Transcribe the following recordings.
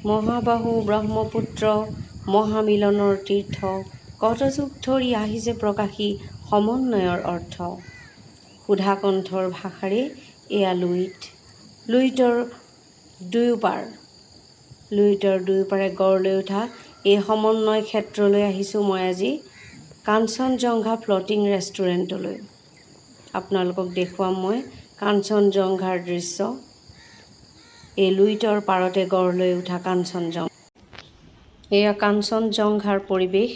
মহাবাহু ব্ৰহ্মপুত্ৰ মহামিলনৰ তীৰ্থ কত যুগ ধৰি আহিছে প্ৰকাশী সমন্বয়ৰ অৰ্থ। সুধাকণ্ঠৰ ভাষাৰে এয়া লুইতৰ দুয়োপাৰে গঢ় লৈ উঠা এই সমন্বয় ক্ষেত্ৰলৈ আহিছোঁ মই আজি কাঞ্চনজংঘা ফ্লটিং ৰেষ্টুৰেণ্টলৈ। আপোনালোকক দেখুৱাম মই কাঞ্চনজংঘাৰ দৃশ্য। এই লুইতৰ পাৰতে গঢ় লৈ উঠা কাঞ্চনজংঘা। এয়া কাঞ্চনজংঘাৰ পৰিৱেশ।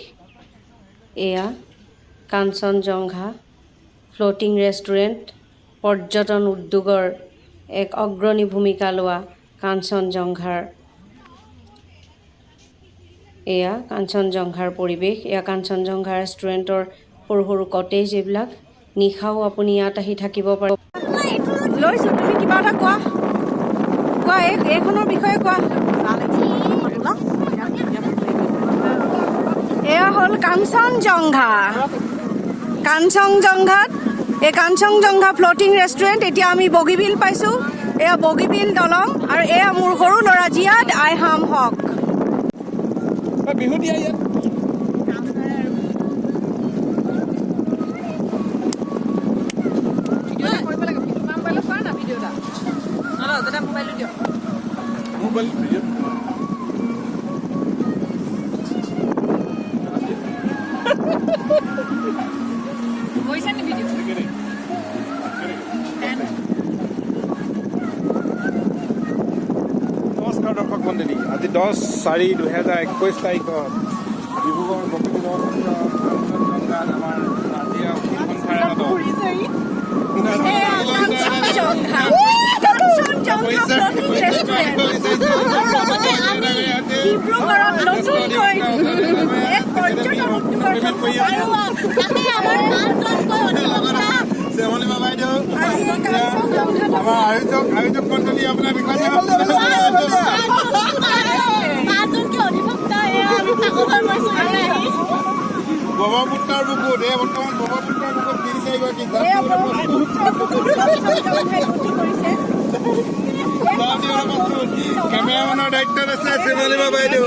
এয়া কাঞ্চনজংঘা ফ্লটিং ৰেষ্টুৰেণ্ট, পৰ্যটন উদ্যোগৰ এক অগ্ৰণী ভূমিকা লোৱা কাঞ্চনজংঘাৰ এয়া কাঞ্চনজংঘাৰ পৰিৱেশ। এয়া কাঞ্চনজংঘা ৰেষ্টুৰেণ্টৰ সৰু সৰু কটেজ এইবিলাক। নিশাও আপুনি ইয়াত আহি থাকিব পাৰে। লৈছো, তুমি কিবা এটা কোৱা এইখনৰ বিষয়ে কোৱা। এয়া হ'ল কাঞ্চনজংঘা। এই কাঞ্চনজংঘা ফ্লটিং ৰেষ্টুৰেণ্ট। এতিয়া আমি বগীবিল পাইছোঁ। এয়া বগীবিল দলং আৰু এয়া মোৰ সৰু ল'ৰা জিয়াদ আইহাম হক। বিহু দিয়া ইয়াত নমস্কাৰ দৰ্শক মণ্ডলী, আজি 10/4/2021 তাৰিখত ডিব্ৰুগড় বগীবিলৰ কাঞ্চনজংঘাত আমাৰ ৰাজীয়া আমাৰ আয়োজক মণ্ডলী আপোনাৰ বিষয়ে ব্ৰহ্মপুত্ৰৰ বুকুত বৰ্তমান ব্ৰহ্মপুত্ৰৰ বুকুত 3-4গৰাকী কেমেৰামেনৰ দায়িত্বত আছে শিৱালিমা বাইদেউ।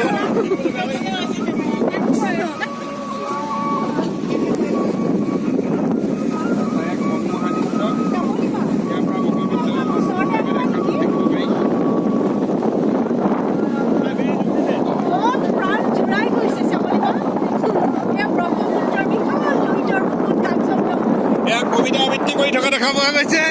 কবিতা আবৃত্তি কৰি থকা দেখা পোৱা গৈছে।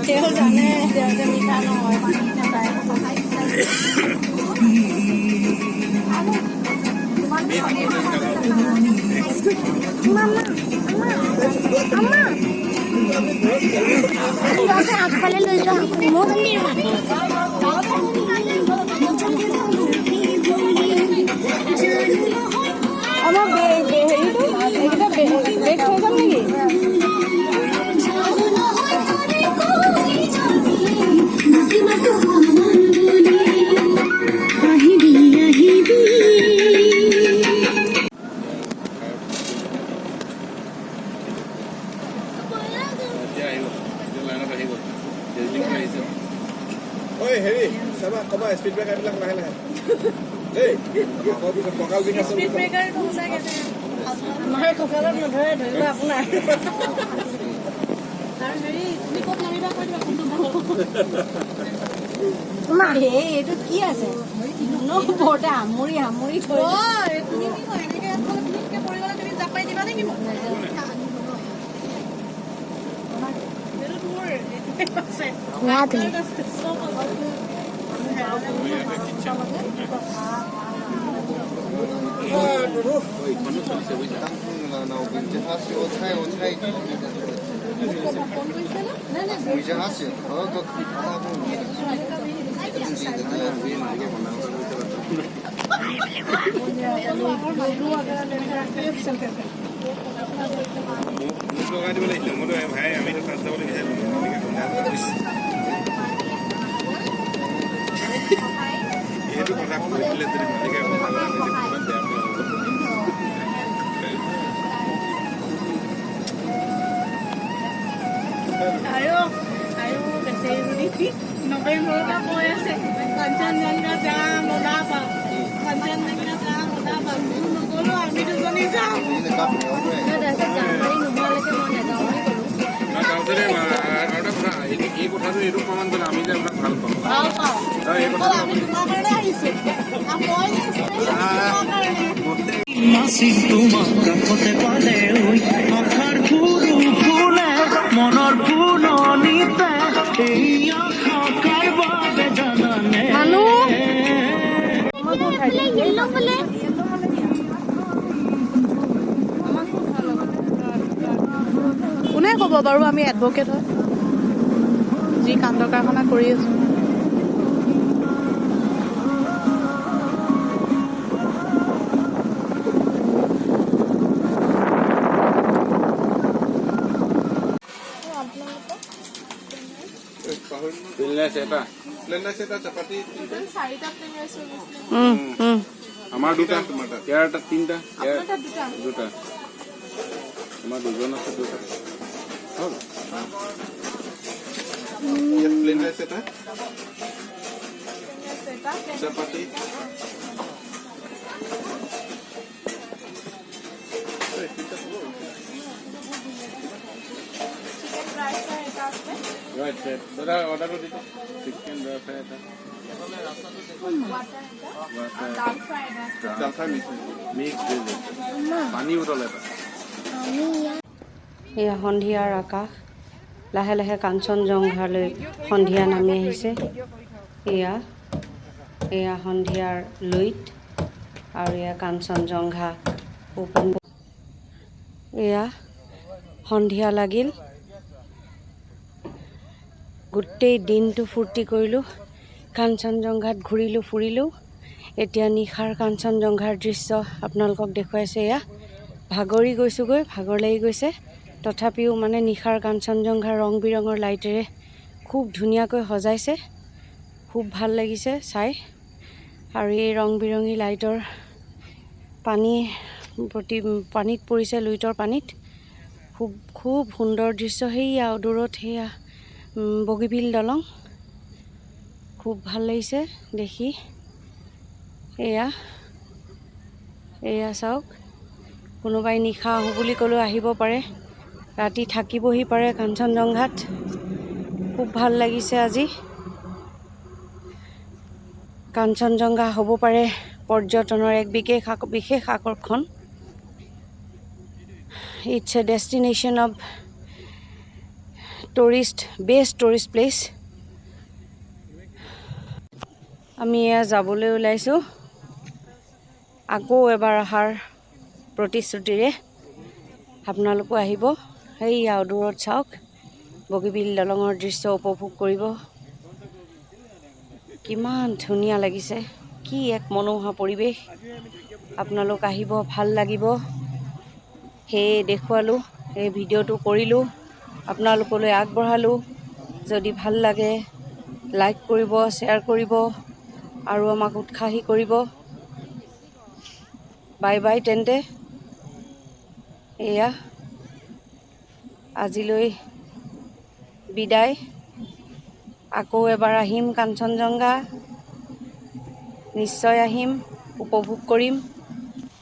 তেওঁ জানে তেওঁ যে মিঠা নহয়, পানী নাপায়। আগফালে লৈ যোৱা আমাৰ হেৰিটো এইকেইটা বেগ থৈ যাম নেকি? হেৰি চাবা কবা স্পীড ব্ৰেকাৰ বিলাক লাহে লাহে কঁকাল বিষ আছে। কঁকালত নধৰে, ধৰিব আপোনাৰ। এইটো কি আছে? ওপৰতে আমৰি থৈ মোক লগাই দিব লাগিছিলে মইতো ভাই আমিতো তাত যাবলৈ বিচাৰিলোঁ এইটো কথা কৈ দিলে যদি মালিকে কথা বেয়া নৱেম্বৰতে কৈ আছে কাঞ্চনজংঘা যাম ওলাবা কাঞ্চনজংঘা যাম ওলাবা নগলো আমি দুজনী যাম এই কথাটো এইটো প্ৰমাণ কৰিলে আমি যে আপোনাক ভাল পাওঁ এই আমি তোমাৰ কাৰণে আহিছো মাসিক তোমাৰ কাছে পালে ওই আখাৰ ফুৰু ফুলে মনৰ ফুলনিতে এই আখা কাৰবাবে জানানে কোনে ক'ব বাৰু আমি এডভকেট হয় যি কাণ্ড কাৰখানা কৰি আছো চাপাতি আমাৰ দুটা ইয়াৰ তাত তিনিটা দুটা আমাৰ দুজন আছে দুটা প্লেন ৰাইচ এটা চাপাতি দাদা অৰ্ডাৰটো দিছে চিকেন ড্ৰাই ফ্ৰাই এটা মিক্স পানী বটল এটা এয়া সন্ধিয়াৰ আকাশ লাহে লাহে কাঞ্চনজংঘালৈ সন্ধিয়া নামি আহিছে এয়া সন্ধিয়াৰ লুইত আৰু এয়া কাঞ্চনজংঘা ওপেন এয়া সন্ধিয়া লাগিল গোটেই দিনটো ফূৰ্তি কৰিলোঁ কাঞ্চনজংঘাত ঘূৰিলোঁ ফুৰিলোঁ এতিয়া নিশাৰ কাঞ্চনজংঘাৰ দৃশ্য আপোনালোকক দেখুৱাইছে এয়া ভাগৰি গৈছোঁগৈ ভাগৰ লাগি গৈছে তথাপিও মানে নিশাৰ কাঞ্চনজংঘাৰ ৰং বিৰঙৰ লাইটেৰে খুব ধুনীয়াকৈ সজাইছে খুব ভাল লাগিছে চাই আৰু এই ৰং বিৰঙী লাইটৰ পানীত পৰিছে লুইটৰ পানীত খুব সুন্দৰ দৃশ্য সেয়া দূৰত সেয়া বগীবিল দলং খুব ভাল লাগিছে দেখি এয়া চাওক কোনোবাই নিশা আহোঁ বুলি ক'লেও আহিব পাৰে ৰাতি থাকিবহি পাৰে কাঞ্চনজংঘাত খুব ভাল লাগিছে আজি কাঞ্চনজংঘা হ'ব পাৰে পৰ্যটনৰ এক বিশেষ আকৰ্ষণ it's a destination of best tourist place আমি এয়া যাবলৈ ওলাইছোঁ আকৌ এবাৰ অহাৰ প্ৰতিশ্ৰুতিৰে আপোনালোকো আহিব সেইয়া দূৰত চাওক বগীবিল দলঙৰ দৃশ্য উপভোগ কৰিব কিমান ধুনীয়া লাগিছে কি এক মনোমোহা পৰিৱেশ আপোনালোক আহিব ভাল লাগিব সেয়ে দেখুৱালোঁ এই ভিডিঅ'টো কৰিলোঁ আপোনালোকলৈ আগবঢ়ালোঁ যদি ভাল লাগে লাইক কৰিব শ্বেয়াৰ কৰিব আৰু আমাক উৎসাহী কৰিব বাই বাই তেন্তে এয়া আজিলৈ বিদায় আকৌ এবাৰ আহিম কাঞ্চনজংঘা নিশ্চয় আহিম উপভোগ কৰিম